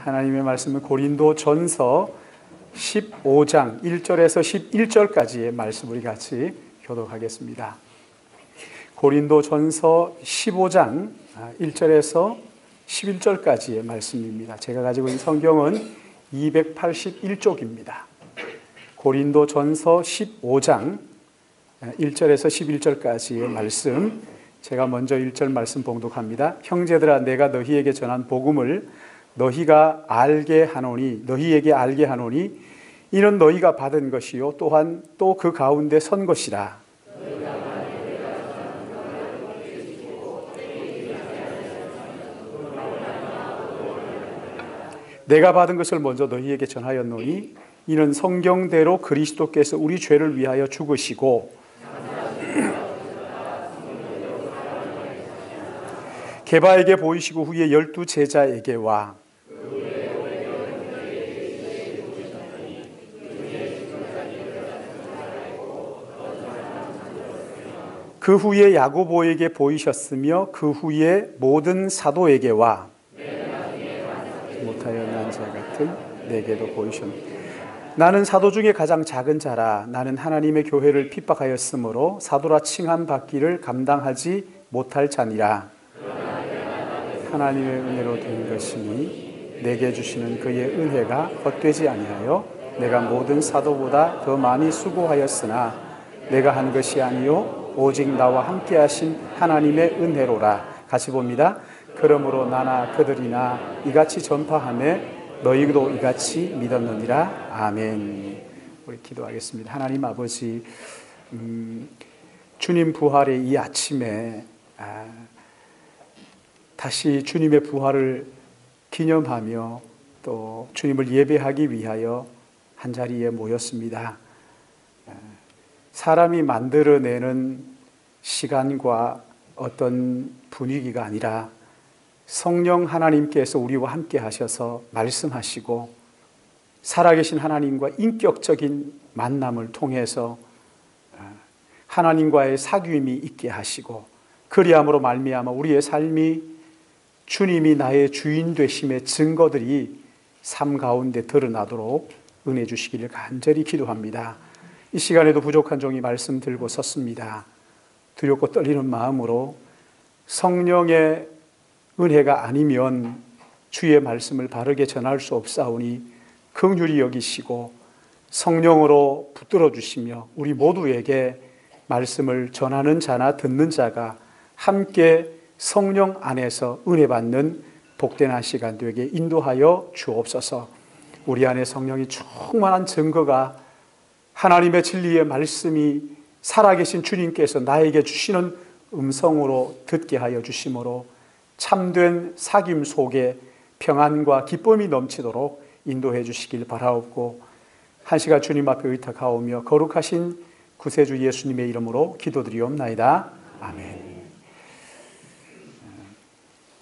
하나님의 말씀은 고린도전서 15장 1절에서 11절까지의 말씀 우리 같이 교독하겠습니다. 고린도전서 15장 1절에서 11절까지의 말씀입니다. 제가 가지고 있는 성경은 281쪽입니다. 고린도전서 15장 1절에서 11절까지의 말씀, 제가 먼저 1절 말씀 봉독합니다. 형제들아, 내가 너희에게 전한 복음을 너희에게 알게 하노니 이는 너희가 받은 것이요 또한 또 그 가운데 선 것이라. 내가 받은 것을 먼저 너희에게 전하였노니 이는 성경대로 그리스도께서 우리 죄를 위하여 죽으시고 게바에게 보이시고 후에 12 제자에게와 그 후에 야고보에게 보이셨으며 그 후에 모든 사도에게와 못하여 난 자 같은 내게도 보이셨노니 나는 사도 중에 가장 작은 자라. 나는 하나님의 교회를 핍박하였으므로 사도라 칭함 받기를 감당하지 못할 자니라. 하나님의 은혜로 된 것이니 내게 주시는 그의 은혜가 헛되지 아니하여 내가 모든 사도보다 더 많이 수고하였으나 내가 한 것이 아니요 오직 나와 함께 하신 하나님의 은혜로라. 같이 봅니다. 그러므로 나나 그들이나 이같이 전파하며 너희도 이같이 믿었느니라. 아멘. 우리 기도하겠습니다. 하나님 아버지, 주님 부활의 이 아침에 다시 주님의 부활을 기념하며 또 주님을 예배하기 위하여 한자리에 모였습니다. 사람이 만들어내는 시간과 어떤 분위기가 아니라 성령 하나님께서 우리와 함께 하셔서 말씀하시고 살아계신 하나님과 인격적인 만남을 통해서 하나님과의 사귐이 있게 하시고 그리함으로 말미암아 우리의 삶이 주님이 나의 주인 되심의 증거들이 삶 가운데 드러나도록 은혜 주시기를 간절히 기도합니다. 이 시간에도 부족한 종이 말씀 들고 섰습니다. 두렵고 떨리는 마음으로 성령의 은혜가 아니면 주의 말씀을 바르게 전할 수 없사오니 긍휼히 여기시고 성령으로 붙들어 주시며 우리 모두에게 말씀을 전하는 자나 듣는 자가 함께 성령 안에서 은혜 받는 복된 한 시간 되게 인도하여 주옵소서. 우리 안에 성령이 충만한 증거가 하나님의 진리의 말씀이 살아계신 주님께서 나에게 주시는 음성으로 듣게 하여 주심으로 참된 사귐 속에 평안과 기쁨이 넘치도록 인도해 주시길 바라옵고 한 시간 주님 앞에 의탁하오며 거룩하신 구세주 예수님의 이름으로 기도드리옵나이다. 아멘.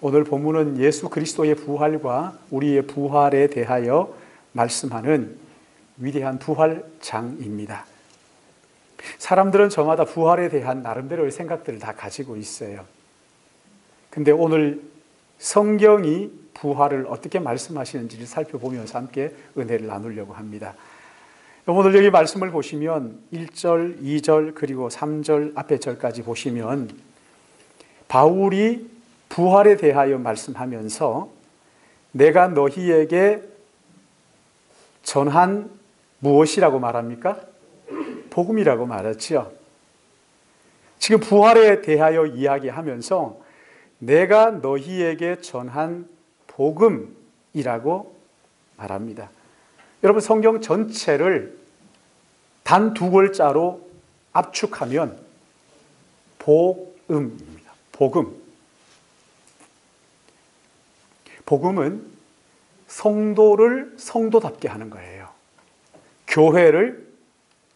오늘 본문은 예수 그리스도의 부활과 우리의 부활에 대하여 말씀하는 위대한 부활장입니다. 사람들은 저마다 부활에 대한 나름대로의 생각들을 다 가지고 있어요. 근데 오늘 성경이 부활을 어떻게 말씀하시는지를 살펴보면서 함께 은혜를 나누려고 합니다. 오늘 여기 말씀을 보시면 1절, 2절 그리고 3절 앞에 절까지 보시면 바울이 부활에 대하여 말씀하면서 내가 너희에게 전한 무엇이라고 말합니까? 복음이라고 말했죠. 지금 부활에 대하여 이야기하면서 내가 너희에게 전한 복음이라고 말합니다. 여러분 성경 전체를 단 두 글자로 압축하면 복음입니다. 복음. 복음은 성도를 성도답게 하는 거예요. 교회를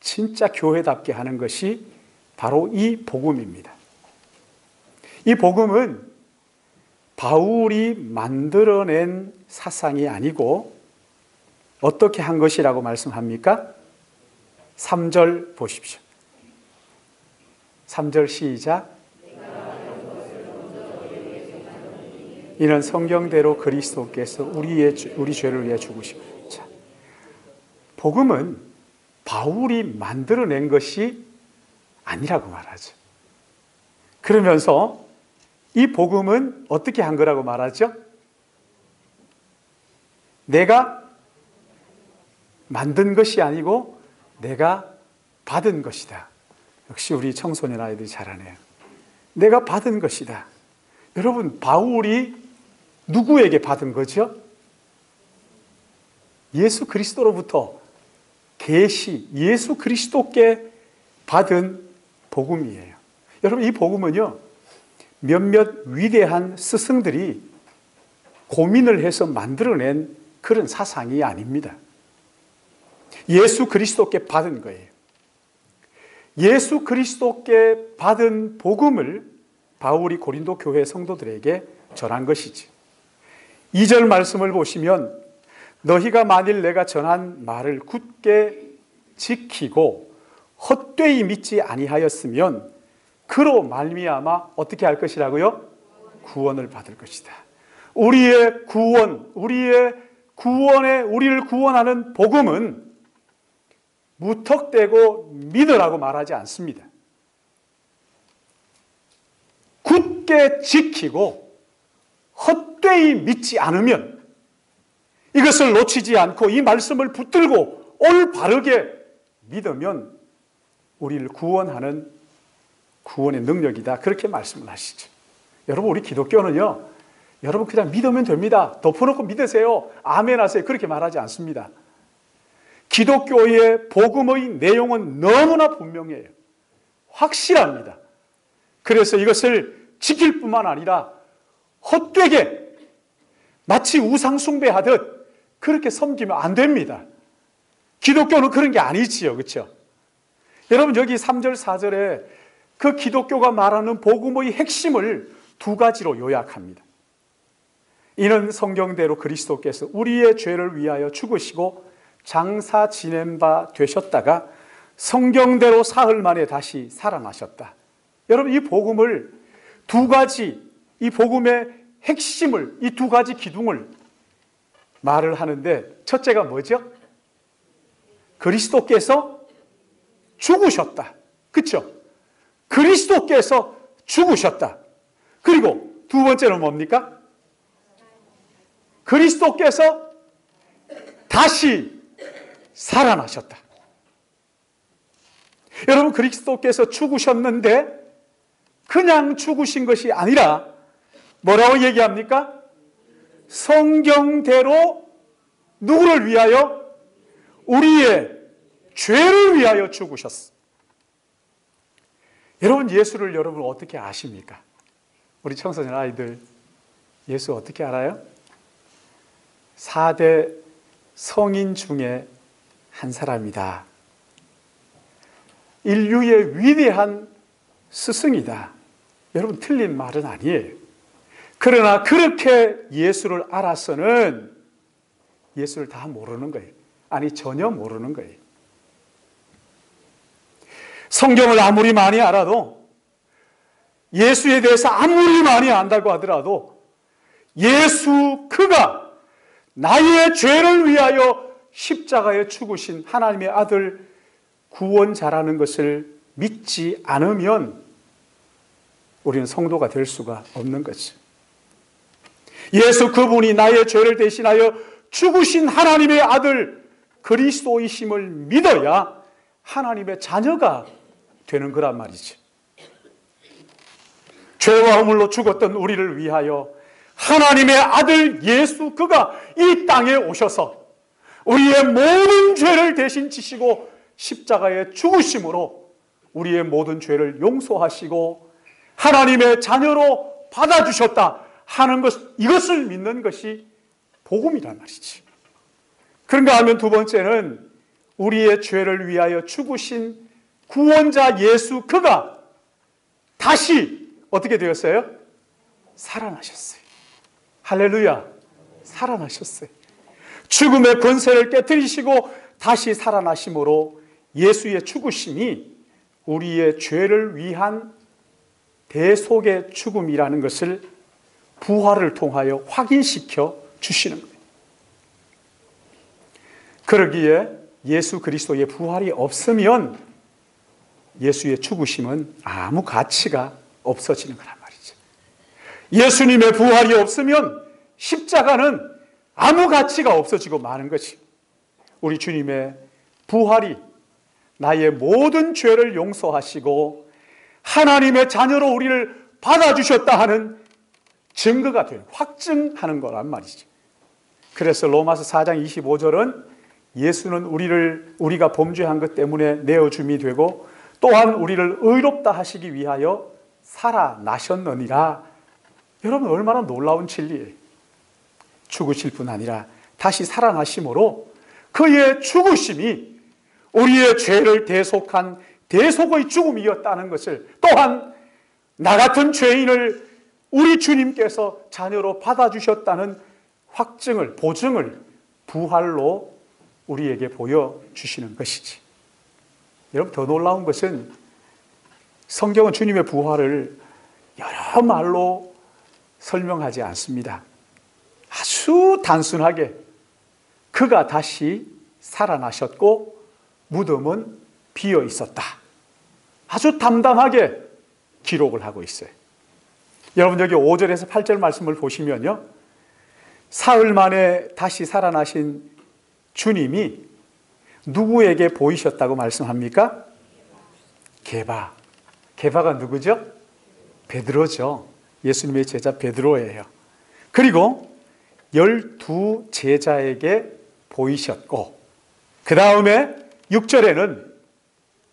진짜 교회답게 하는 것이 바로 이 복음입니다. 이 복음은 바울이 만들어낸 사상이 아니고 어떻게 한 것이라고 말씀합니까? 3절 보십시오. 3절 시작. 이는 성경대로 그리스도께서 우리 죄를 위해 죽으시고. 자, 복음은 바울이 만들어낸 것이 아니라고 말하죠. 그러면서 이 복음은 어떻게 한 거라고 말하죠? 내가 만든 것이 아니고 내가 받은 것이다. 역시 우리 청소년 아이들이 잘하네요. 내가 받은 것이다. 여러분, 바울이 누구에게 받은 거죠? 예수 그리스도로부터 계시, 예수 그리스도께 받은 복음이에요. 여러분, 이 복음은요, 몇몇 위대한 스승들이 고민을 해서 만들어낸 그런 사상이 아닙니다. 예수 그리스도께 받은 거예요. 예수 그리스도께 받은 복음을 바울이 고린도 교회 성도들에게 전한 것이지. 2절 말씀을 보시면 너희가 만일 내가 전한 말을 굳게 지키고 헛되이 믿지 아니하였으면 그로 말미암아 어떻게 할 것이라고요? 구원을 받을 것이다. 우리의 구원, 우리를 구원하는 복음은 무턱대고 믿으라고 말하지 않습니다. 굳게 지키고 헛되이 믿지 않으면, 이것을 놓치지 않고 이 말씀을 붙들고 올바르게 믿으면 우리를 구원하는 구원의 능력이다. 그렇게 말씀을 하시죠. 여러분, 우리 기독교는요, 여러분 그냥 믿으면 됩니다. 덮어놓고 믿으세요. 아멘 하세요. 그렇게 말하지 않습니다. 기독교의 복음의 내용은 너무나 분명해요. 확실합니다. 그래서 이것을 지킬 뿐만 아니라 헛되게 마치 우상숭배하듯 그렇게 섬기면 안 됩니다. 기독교는 그런 게 아니지요. 그렇죠? 여러분, 여기 3절 4절에 그 기독교가 말하는 복음의 핵심을 두 가지로 요약합니다. 이는 성경대로 그리스도께서 우리의 죄를 위하여 죽으시고 장사 지낸 바 되셨다가 성경대로 사흘 만에 다시 살아나셨다. 여러분, 이 복음을 두 가지, 이 복음의 핵심을, 이 두 가지 기둥을 말을 하는데, 첫째가 뭐죠? 그리스도께서 죽으셨다. 그렇죠? 그리스도께서 죽으셨다. 그리고 두 번째는 뭡니까? 그리스도께서 다시 살아나셨다. 여러분, 그리스도께서 죽으셨는데 그냥 죽으신 것이 아니라 뭐라고 얘기합니까? 성경대로 누구를 위하여? 우리의 죄를 위하여 죽으셨어. 여러분, 예수를 여러분 어떻게 아십니까? 우리 청소년 아이들 예수 어떻게 알아요? 4대 성인 중에 한 사람이다. 인류의 위대한 스승이다. 여러분, 틀린 말은 아니에요. 그러나 그렇게 예수를 알아서는 예수를 다 모르는 거예요. 아니, 전혀 모르는 거예요. 성경을 아무리 많이 알아도, 예수에 대해서 아무리 많이 안다고 하더라도 예수 그가 나의 죄를 위하여 십자가에 죽으신 하나님의 아들 구원자라는 것을 믿지 않으면 우리는 성도가 될 수가 없는 거죠. 예수 그분이 나의 죄를 대신하여 죽으신 하나님의 아들 그리스도이심을 믿어야 하나님의 자녀가 되는 거란 말이죠. 죄와 허물로 죽었던 우리를 위하여 하나님의 아들 예수 그가 이 땅에 오셔서 우리의 모든 죄를 대신 지시고 십자가에 죽으심으로 우리의 모든 죄를 용서하시고 하나님의 자녀로 받아주셨다 하는 것, 이것을 믿는 것이 복음이란 말이지. 그런가 하면 두 번째는 우리의 죄를 위하여 죽으신 구원자 예수 그가 다시 어떻게 되었어요? 살아나셨어요. 할렐루야. 살아나셨어요. 죽음의 권세를 깨뜨리시고 다시 살아나심으로 예수의 죽으심이 우리의 죄를 위한 대속의 죽음이라는 것을 부활을 통하여 확인시켜 주시는 거예요. 그러기에 예수 그리스도의 부활이 없으면 예수의 죽으심은 아무 가치가 없어지는 거란 말이죠. 예수님의 부활이 없으면 십자가는 아무 가치가 없어지고 마는 것이, 우리 주님의 부활이 나의 모든 죄를 용서하시고 하나님의 자녀로 우리를 받아주셨다 하는 증거가 돼요. 확증하는 거란 말이죠. 그래서 로마서 4장 25절은 예수는 우리가 범죄한 것 때문에 내어줌이 되고 또한 우리를 의롭다 하시기 위하여 살아나셨느니라. 여러분, 얼마나 놀라운 진리예요. 죽으실 뿐 아니라 다시 살아나심으로 그의 죽으심이 우리의 죄를 대속한 대속의 죽음이었다는 것을, 또한 나 같은 죄인을 우리 주님께서 자녀로 받아주셨다는 확증을, 보증을 부활로 우리에게 보여주시는 것이지. 여러분, 더 놀라운 것은 성경은 주님의 부활을 여러 말로 설명하지 않습니다. 아주 단순하게 그가 다시 살아나셨고 무덤은 비어 있었다. 아주 담담하게 기록을 하고 있어요. 여러분, 여기 5절에서 8절 말씀을 보시면요, 사흘 만에 다시 살아나신 주님이 누구에게 보이셨다고 말씀합니까? 게바가 누구죠? 베드로죠. 예수님의 제자 베드로예요. 그리고 12 제자에게 보이셨고, 그 다음에 6절에는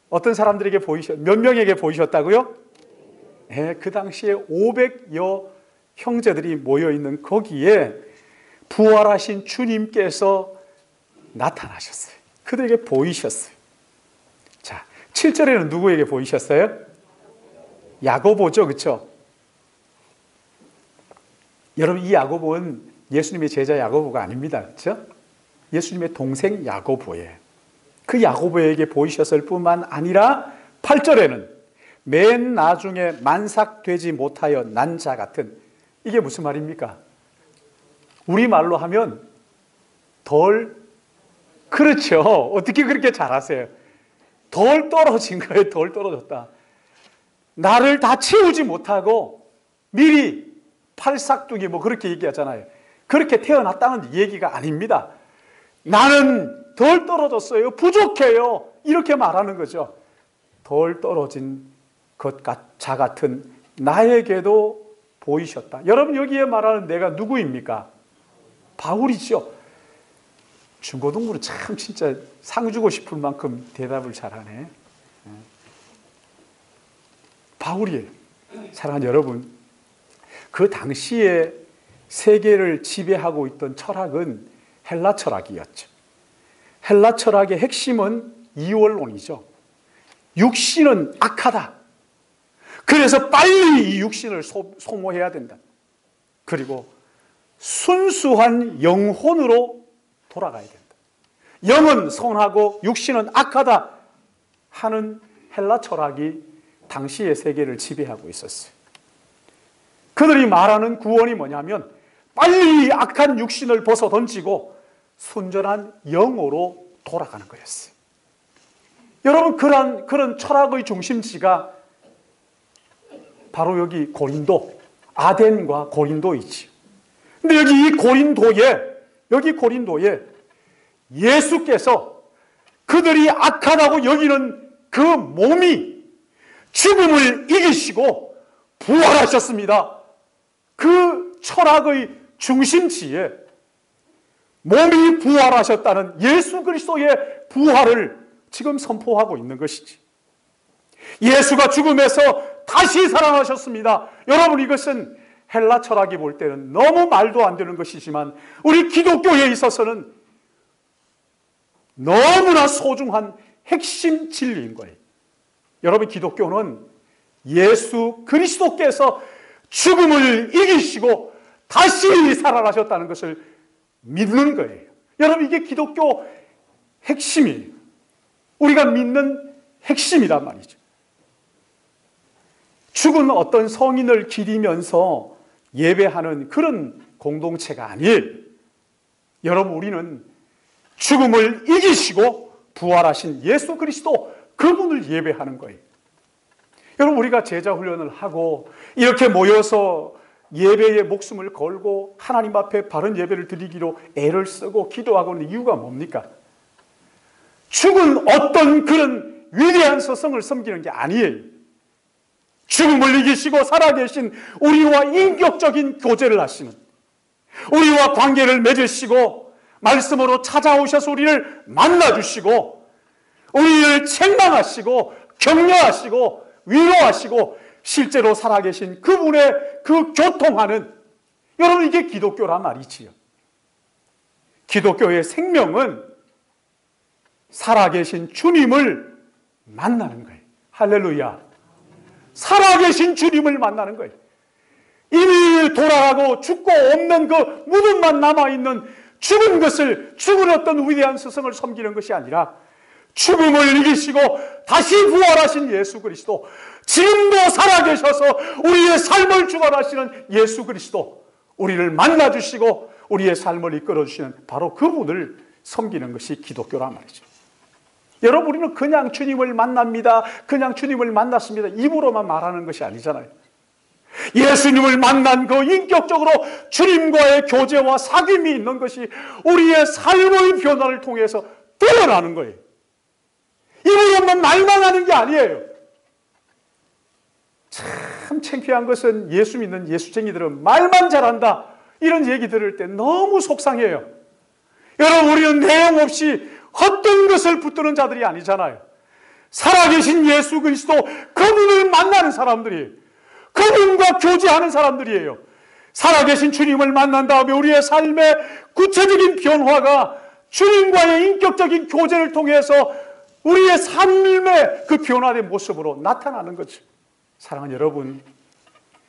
어떤 사람들에게 몇 명에게 보이셨다고요? 네, 그 당시에 500여 형제들이 모여있는 거기에 부활하신 주님께서 나타나셨어요. 그들에게 보이셨어요. 자, 7절에는 누구에게 보이셨어요? 야고보죠, 그렇죠? 여러분, 이 야고보는 예수님의 제자 야고보가 아닙니다, 그렇죠? 예수님의 동생 야고보예요. 그 야고보에게 보이셨을 뿐만 아니라 8절에는 맨 나중에 만삭되지 못하여 난 자 같은, 이게 무슨 말입니까? 우리말로 하면 그렇죠. 어떻게 그렇게 잘하세요? 덜 떨어진 거예요. 덜 떨어졌다. 나를 다 채우지 못하고 미리 팔싹둥이 그렇게 얘기하잖아요. 그렇게 태어났다는 얘기가 아닙니다. 나는 덜 떨어졌어요. 부족해요. 이렇게 말하는 거죠. 덜 떨어진 자 같은 나에게도 보이셨다. 여러분, 여기에 말하는 내가 누구입니까? 바울이죠. 중고등부는 참 진짜 상 주고 싶을 만큼 대답을 잘하네. 바울이에요. 사랑하는 여러분, 그 당시에 세계를 지배하고 있던 철학은 헬라 철학이었죠. 헬라 철학의 핵심은 이원론이죠. 육신은 악하다. 그래서 빨리 이 육신을 소모해야 된다. 그리고 순수한 영혼으로 돌아가야 된다. 영은 선하고 육신은 악하다 하는 헬라 철학이 당시의 세계를 지배하고 있었어요. 그들이 말하는 구원이 뭐냐면 빨리 악한 육신을 벗어 던지고 순전한 영으로 돌아가는 거였어요. 여러분, 그런 철학의 중심지가 바로 여기 고린도, 아덴과 고린도이지. 근데 여기 고린도에 예수께서 그들이 악하다고 여기는 그 몸이 죽음을 이기시고 부활하셨습니다. 그 철학의 중심지에 몸이 부활하셨다는 예수 그리스도의 부활을 지금 선포하고 있는 것이지. 예수가 죽음에서 다시 살아나셨습니다. 여러분, 이것은 헬라 철학이 볼 때는 너무 말도 안 되는 것이지만 우리 기독교에 있어서는 너무나 소중한 핵심 진리인 거예요. 여러분, 기독교는 예수 그리스도께서 죽음을 이기시고 다시 살아나셨다는 것을 믿는 거예요. 여러분, 이게 기독교 핵심이에요. 우리가 믿는 핵심이란 말이죠. 죽은 어떤 성인을 기리면서 예배하는 그런 공동체가 아니에요. 여러분, 우리는 죽음을 이기시고 부활하신 예수 그리스도, 그분을 예배하는 거예요. 여러분, 우리가 제자 훈련을 하고 이렇게 모여서 예배에 목숨을 걸고 하나님 앞에 바른 예배를 드리기로 애를 쓰고 기도하고 있는 이유가 뭡니까? 죽은 어떤 그런 위대한 스승을 섬기는 게 아니에요. 죽음을 이기시고 살아계신 우리와 인격적인 교제를 하시는, 우리와 관계를 맺으시고 말씀으로 찾아오셔서 우리를 만나주시고 우리를 책망하시고 격려하시고 위로하시고 실제로 살아계신 그분의 그 교통하는, 여러분, 이게 기독교란 말이지요. 기독교의 생명은 살아계신 주님을 만나는 거예요. 할렐루야. 살아계신 주님을 만나는 거예요. 이미 돌아가고 죽고 없는 그 무덤만 남아있는 죽은 것을, 죽은 어떤 위대한 스승을 섬기는 것이 아니라 죽음을 이기시고 다시 부활하신 예수 그리스도, 지금도 살아계셔서 우리의 삶을 주관하시는 예수 그리스도, 우리를 만나주시고 우리의 삶을 이끌어주시는 바로 그분을 섬기는 것이 기독교란 말이죠. 여러분, 우리는 그냥 주님을 만납니다, 그냥 주님을 만났습니다, 입으로만 말하는 것이 아니잖아요. 예수님을 만난 그 인격적으로 주님과의 교제와 사귐이 있는 것이 우리의 삶의 변화를 통해서 드러나는 거예요. 입으로만 말만 하는 게 아니에요. 참 창피한 것은 예수 믿는 예수쟁이들은 말만 잘한다, 이런 얘기 들을 때 너무 속상해요. 여러분, 우리는 내용 없이 헛된 것을 붙드는 자들이 아니잖아요. 살아계신 예수 그리스도, 그분을 만나는 사람들이, 그분과 교제하는 사람들이에요. 살아계신 주님을 만난 다음에 우리의 삶의 구체적인 변화가 주님과의 인격적인 교제를 통해서 우리의 삶의 그 변화된 모습으로 나타나는 거죠. 사랑하는 여러분,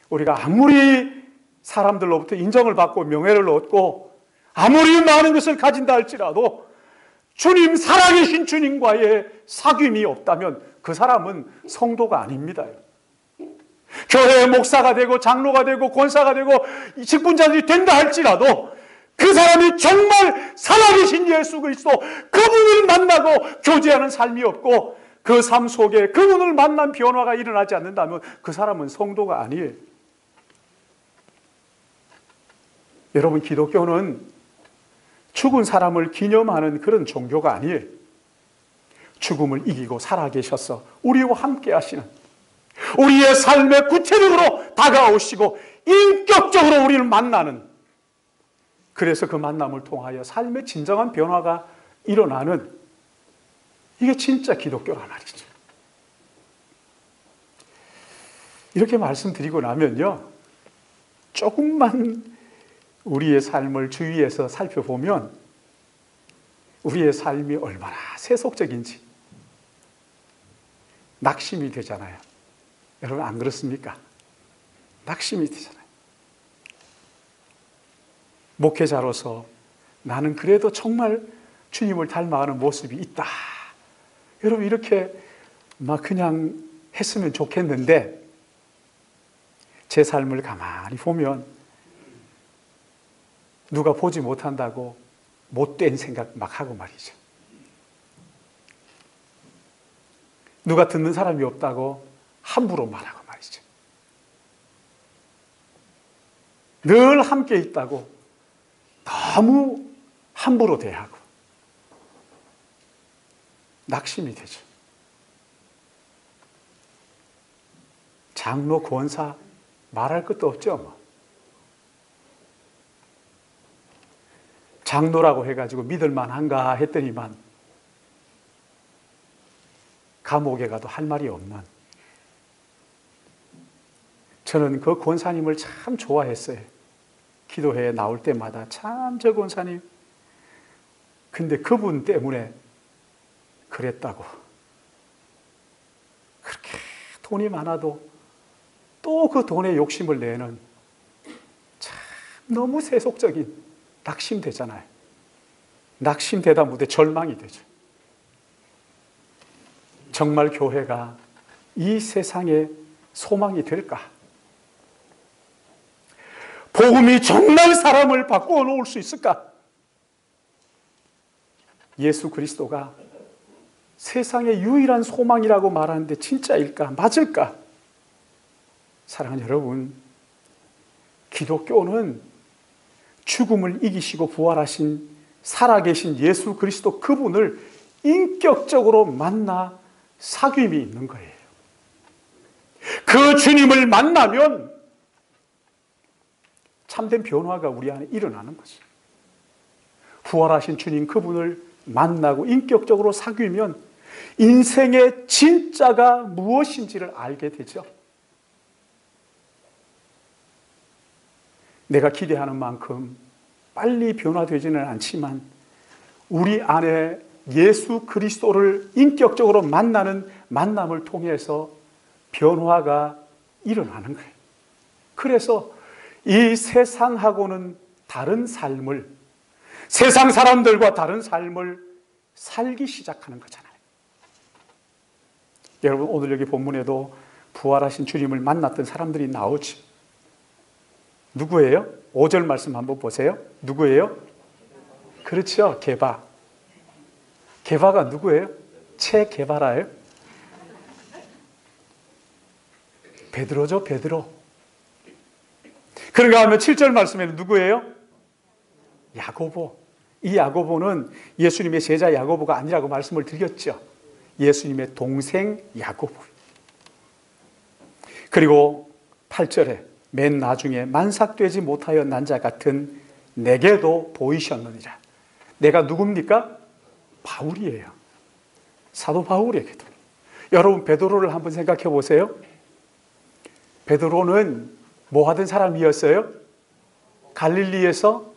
우리가 아무리 사람들로부터 인정을 받고 명예를 얻고 아무리 많은 것을 가진다 할지라도 주님, 살아계신 주님과의 사귐이 없다면 그 사람은 성도가 아닙니다. 교회의 목사가 되고 장로가 되고 권사가 되고 직분자들이 된다 할지라도 그 사람이 정말 살아계신 예수 그리스도, 그분을 만나고 교제하는 삶이 없고 그 삶 속에 그분을 만난 변화가 일어나지 않는다면 그 사람은 성도가 아니에요. 여러분, 기독교는 죽은 사람을 기념하는 그런 종교가 아니에요. 죽음을 이기고 살아계셔서 우리와 함께 하시는, 우리의 삶에 구체적으로 다가오시고 인격적으로 우리를 만나는, 그래서 그 만남을 통하여 삶의 진정한 변화가 일어나는, 이게 진짜 기독교란 말이죠. 이렇게 말씀드리고 나면요, 조금만 우리의 삶을 주위에서 살펴보면 우리의 삶이 얼마나 세속적인지 낙심이 되잖아요. 여러분, 안 그렇습니까? 낙심이 되잖아요. 목회자로서 나는 그래도 정말 주님을 닮아가는 모습이 있다, 여러분, 이렇게 막 그냥 했으면 좋겠는데 제 삶을 가만히 보면 누가 보지 못한다고 못된 생각 막 하고 말이죠. 누가 듣는 사람이 없다고 함부로 말하고 말이죠. 늘 함께 있다고 너무 함부로 대하고 낙심이 되죠. 장로, 권사 말할 것도 없죠. 뭐. 장로라고 해가지고 믿을만한가 했더니만 감옥에 가도 할 말이 없는, 저는 그 권사님을 참 좋아했어요. 기도회에 나올 때마다 참 저 권사님, 근데 그분 때문에 그랬다고, 그렇게 돈이 많아도 또 그 돈에 욕심을 내는 참 너무 세속적인, 낙심되잖아요. 낙심되다 못해 절망이 되죠. 정말 교회가 이 세상에 소망이 될까? 복음이 정말 사람을 바꾸어 놓을 수 있을까? 예수 그리스도가 세상의 유일한 소망이라고 말하는데 진짜일까? 맞을까? 사랑하는 여러분, 기독교는 죽음을 이기시고 부활하신 살아계신 예수 그리스도 그분을 인격적으로 만나 사귐이 있는 거예요. 그 주님을 만나면 참된 변화가 우리 안에 일어나는 거죠. 부활하신 주님 그분을 만나고 인격적으로 사귀면 인생의 진짜가 무엇인지를 알게 되죠. 내가 기대하는 만큼 빨리 변화되지는 않지만 우리 안에 예수 그리스도를 인격적으로 만나는 만남을 통해서 변화가 일어나는 거예요. 그래서 이 세상하고는 다른 삶을, 세상 사람들과 다른 삶을 살기 시작하는 거잖아요. 여러분, 오늘 여기 본문에도 부활하신 주님을 만났던 사람들이 나오죠. 누구예요? 5절 말씀 한번 보세요. 누구예요? 그렇죠. 게바. 게바가 누구예요? 체 게바라예요? 베드로죠. 베드로. 그런가 하면 7절 말씀에는 누구예요? 야고보. 이 야고보는 예수님의 제자 야고보가 아니라고 말씀을 드렸죠. 예수님의 동생 야고보. 그리고 8절에 맨 나중에 만삭되지 못하여 난 자 같은 내게도 보이셨느니라. 내가 누굽니까? 바울이에요. 사도 바울에게도. 여러분, 베드로를 한번 생각해 보세요. 베드로는 뭐 하던 사람이었어요? 갈릴리에서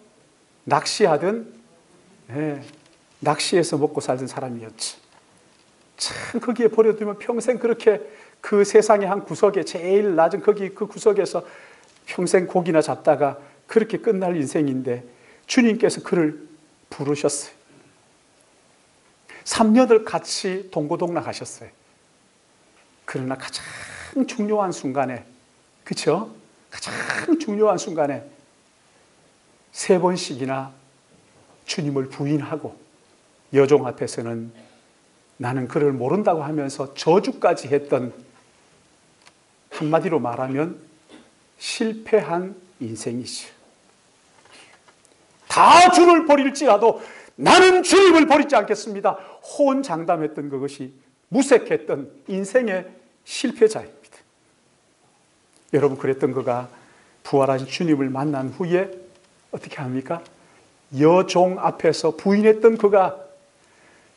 낚시하던, 낚시해서 먹고 살던 사람이었지. 참 거기에 버려두면 평생 그렇게 그 세상의 한 구석에 제일 낮은 거기 그 구석에서 평생 고기나 잡다가 그렇게 끝날 인생인데 주님께서 그를 부르셨어요. 3년을 같이 동고동락하셨어요. 그러나 가장 중요한 순간에, 그렇죠? 가장 중요한 순간에 3번씩이나 주님을 부인하고 여종 앞에서는 나는 그를 모른다고 하면서 저주까지 했던, 한마디로 말하면 실패한 인생이죠. 다 주를 버릴지라도 나는 주님을 버리지 않겠습니다. 호언장담했던 그것이 무색했던 인생의 실패자입니다. 여러분, 그랬던 그가 부활하신 주님을 만난 후에 어떻게 합니까? 여종 앞에서 부인했던 그가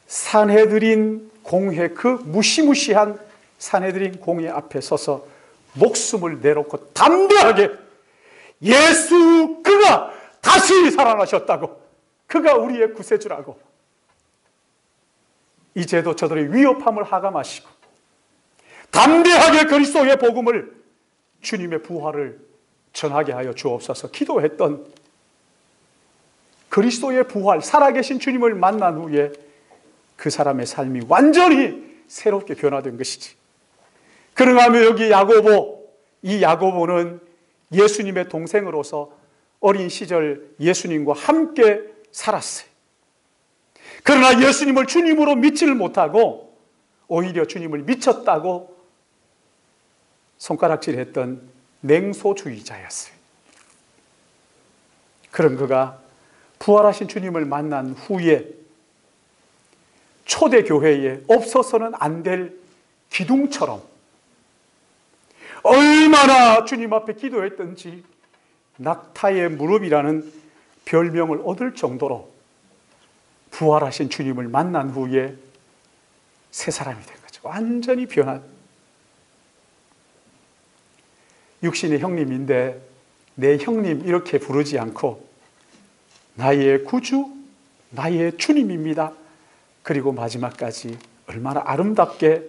산헤드린 공회, 그 무시무시한 산헤드린 공회 앞에 서서 목숨을 내놓고 담대하게 예수 그가 다시 살아나셨다고, 그가 우리의 구세주라고, 이제도 저들의 위협함을 하감하시고 담대하게 그리스도의 복음을, 주님의 부활을 전하게 하여 주옵소서 기도했던 그리스도의 부활, 살아계신 주님을 만난 후에 그 사람의 삶이 완전히 새롭게 변화된 것이지. 그런가 하면 여기 야고보, 이 야고보는 예수님의 동생으로서 어린 시절 예수님과 함께 살았어요. 그러나 예수님을 주님으로 믿지를 못하고 오히려 주님을 미쳤다고 손가락질했던 냉소주의자였어요. 그런 그가 부활하신 주님을 만난 후에 초대교회에 없어서는 안 될 기둥처럼 얼마나 주님 앞에 기도했던지 낙타의 무릎이라는 별명을 얻을 정도로 부활하신 주님을 만난 후에 새 사람이 된 거죠. 완전히 변한, 육신의 형님인데 내 형님 이렇게 부르지 않고 나의 구주, 나의 주님입니다. 그리고 마지막까지 얼마나 아름답게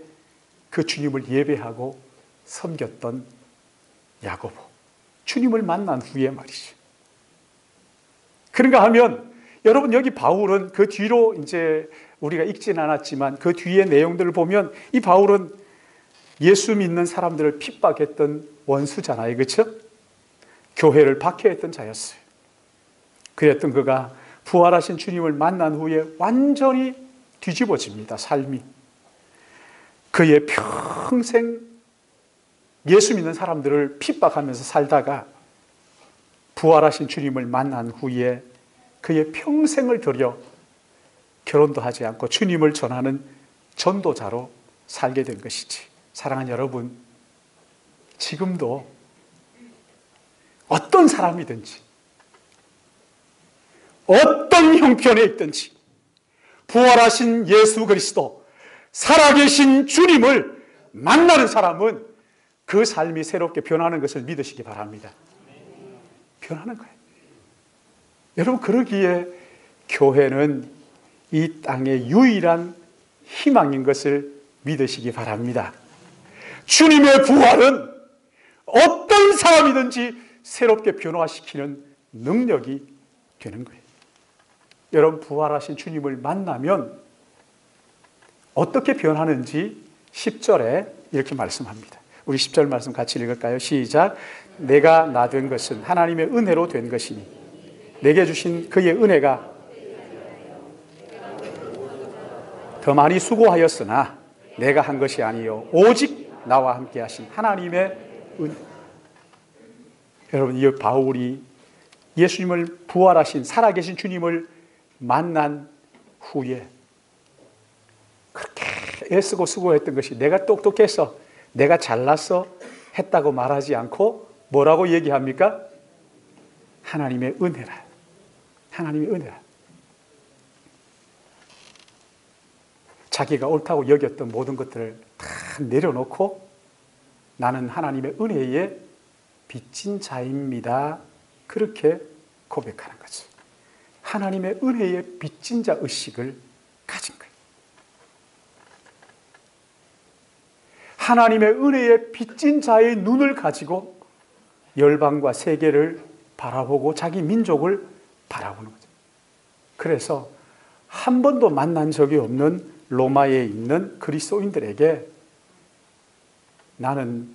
그 주님을 예배하고 섬겼던 야고보, 주님을 만난 후에 말이죠. 그런가 하면 여러분, 여기 바울은 그 뒤로 이제 우리가 읽지는 않았지만 그 뒤의 내용들을 보면 이 바울은 예수 믿는 사람들을 핍박했던 원수잖아요. 그렇죠? 교회를 박해했던 자였어요. 그랬던 그가 부활하신 주님을 만난 후에 완전히 뒤집어집니다. 삶이. 그의 평생 예수 믿는 사람들을 핍박하면서 살다가 부활하신 주님을 만난 후에 그의 평생을 들여 결혼도 하지 않고 주님을 전하는 전도자로 살게 된 것이지. 사랑하는 여러분, 지금도 어떤 사람이든지 어떤 형편에 있든지 부활하신 예수 그리스도, 살아계신 주님을 만나는 사람은 그 삶이 새롭게 변하는 것을 믿으시기 바랍니다. 변하는 거예요. 여러분, 그러기에 교회는 이 땅의 유일한 희망인 것을 믿으시기 바랍니다. 주님의 부활은 어떤 사람이든지 새롭게 변화시키는 능력이 되는 거예요. 여러분, 부활하신 주님을 만나면 어떻게 변하는지 10절에 이렇게 말씀합니다. 우리 10절 말씀 같이 읽을까요? 시작. 내가 나 된 것은 하나님의 은혜로 된 것이니 내게 주신 그의 은혜가 더 많이 수고하였으나 내가 한 것이 아니요 오직 나와 함께 하신 하나님의 은혜. 여러분, 이 바울이 예수님을 부활하신 살아계신 주님을 만난 후에 그렇게 애쓰고 수고했던 것이 내가 똑똑해서 내가 잘났어 했다고 말하지 않고 뭐라고 얘기합니까? 하나님의 은혜라. 하나님의 은혜라. 자기가 옳다고 여겼던 모든 것들을 다 내려놓고 나는 하나님의 은혜에 빚진 자입니다. 그렇게 고백하는 거죠. 하나님의 은혜에 빚진 자 의식을 가진 거예요. 하나님의 은혜에 빚진 자의 눈을 가지고 열방과 세계를 바라보고 자기 민족을 바라보는 거죠. 그래서 한 번도 만난 적이 없는 로마에 있는 그리스도인들에게 나는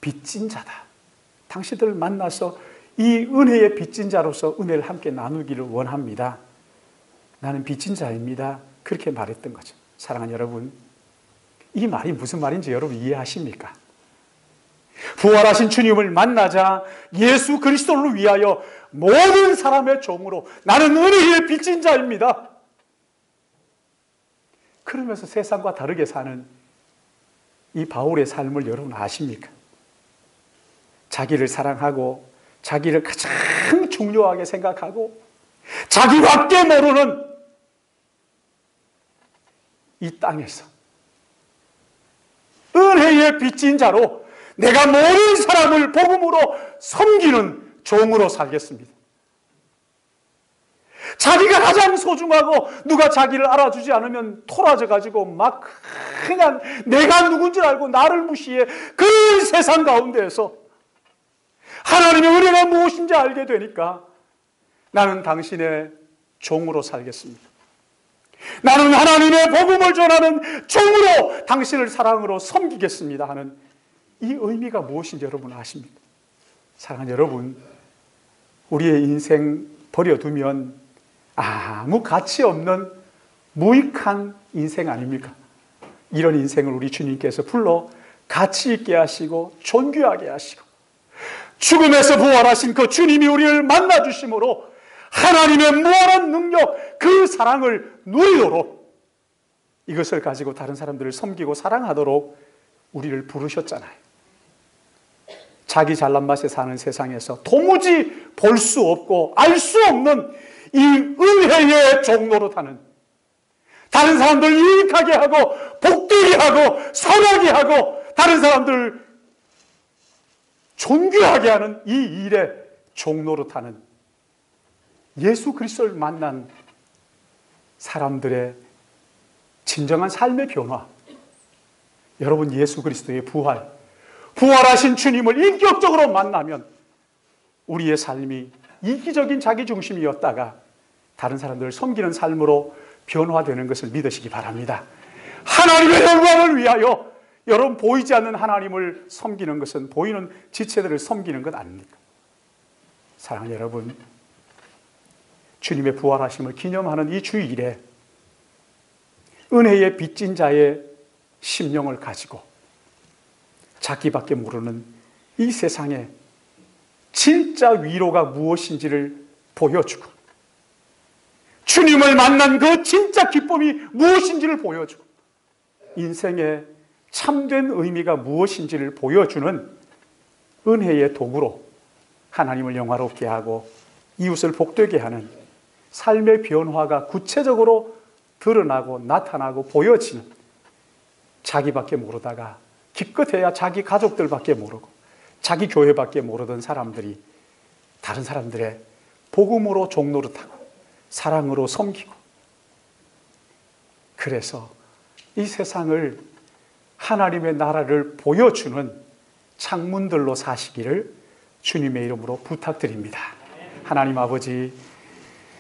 빚진 자다. 당신들을 만나서 이 은혜의 빚진 자로서 은혜를 함께 나누기를 원합니다. 나는 빚진 자입니다. 그렇게 말했던 거죠. 사랑하는 여러분, 이 말이 무슨 말인지 여러분 이해하십니까? 부활하신 주님을 만나자 예수 그리스도를 위하여 모든 사람의 종으로 나는 은혜의 빚진 자입니다. 그러면서 세상과 다르게 사는 이 바울의 삶을 여러분 아십니까? 자기를 사랑하고 자기를 가장 중요하게 생각하고 자기밖에 모르는 이 땅에서 은혜의 빚진 자로 내가 모든 사람을 복음으로 섬기는 종으로 살겠습니다. 자기가 가장 소중하고 누가 자기를 알아주지 않으면 토라져 가지고 막 그냥 내가 누군지 알고 나를 무시해. 그 세상 가운데에서 하나님의 은혜가 무엇인지 알게 되니까 나는 당신의 종으로 살겠습니다. 나는 하나님의 복음을 전하는 종으로 당신을 사랑으로 섬기겠습니다 하는 이 의미가 무엇인지 여러분 아십니까? 사랑하는 여러분, 우리의 인생 버려두면 아무 가치 없는 무익한 인생 아닙니까? 이런 인생을 우리 주님께서 불러 가치 있게 하시고 존귀하게 하시고 죽음에서 부활하신 그 주님이 우리를 만나주심으로 하나님의 무한한 능력, 그 사랑을 누리도록 이것을 가지고 다른 사람들을 섬기고 사랑하도록 우리를 부르셨잖아요. 자기 잘난 맛에 사는 세상에서 도무지 볼 수 없고 알 수 없는 이 은혜의 종로로 타는, 다른 사람들 유익하게 하고 복되게 하고 선하게 하고 다른 사람들 존귀하게 하는 이 일의 종로로 타는 예수 그리스도를 만난 사람들의 진정한 삶의 변화. 여러분, 예수 그리스도의 부활하신 주님을 인격적으로 만나면 우리의 삶이 이기적인 자기중심이었다가 다른 사람들을 섬기는 삶으로 변화되는 것을 믿으시기 바랍니다. 하나님의 영광을 위하여 여러분, 보이지 않는 하나님을 섬기는 것은 보이는 지체들을 섬기는 것 아닙니까? 사랑하는 여러분, 주님의 부활하심을 기념하는 이 주일에 은혜의 빚진 자의 심령을 가지고 자기밖에 모르는 이 세상에 진짜 위로가 무엇인지를 보여주고, 주님을 만난 그 진짜 기쁨이 무엇인지를 보여주고, 인생의 참된 의미가 무엇인지를 보여주는 은혜의 도구로 하나님을 영화롭게 하고 이웃을 복되게 하는 삶의 변화가 구체적으로 드러나고 나타나고 보여지는, 자기밖에 모르다가 기껏해야 자기 가족들밖에 모르고 자기 교회밖에 모르던 사람들이 다른 사람들의 복음으로 종노릇하고 사랑으로 섬기고, 그래서 이 세상을 하나님의 나라를 보여주는 창문들로 사시기를 주님의 이름으로 부탁드립니다. 하나님 아버지,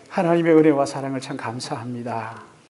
하나님의 은혜와 사랑을 참 감사합니다.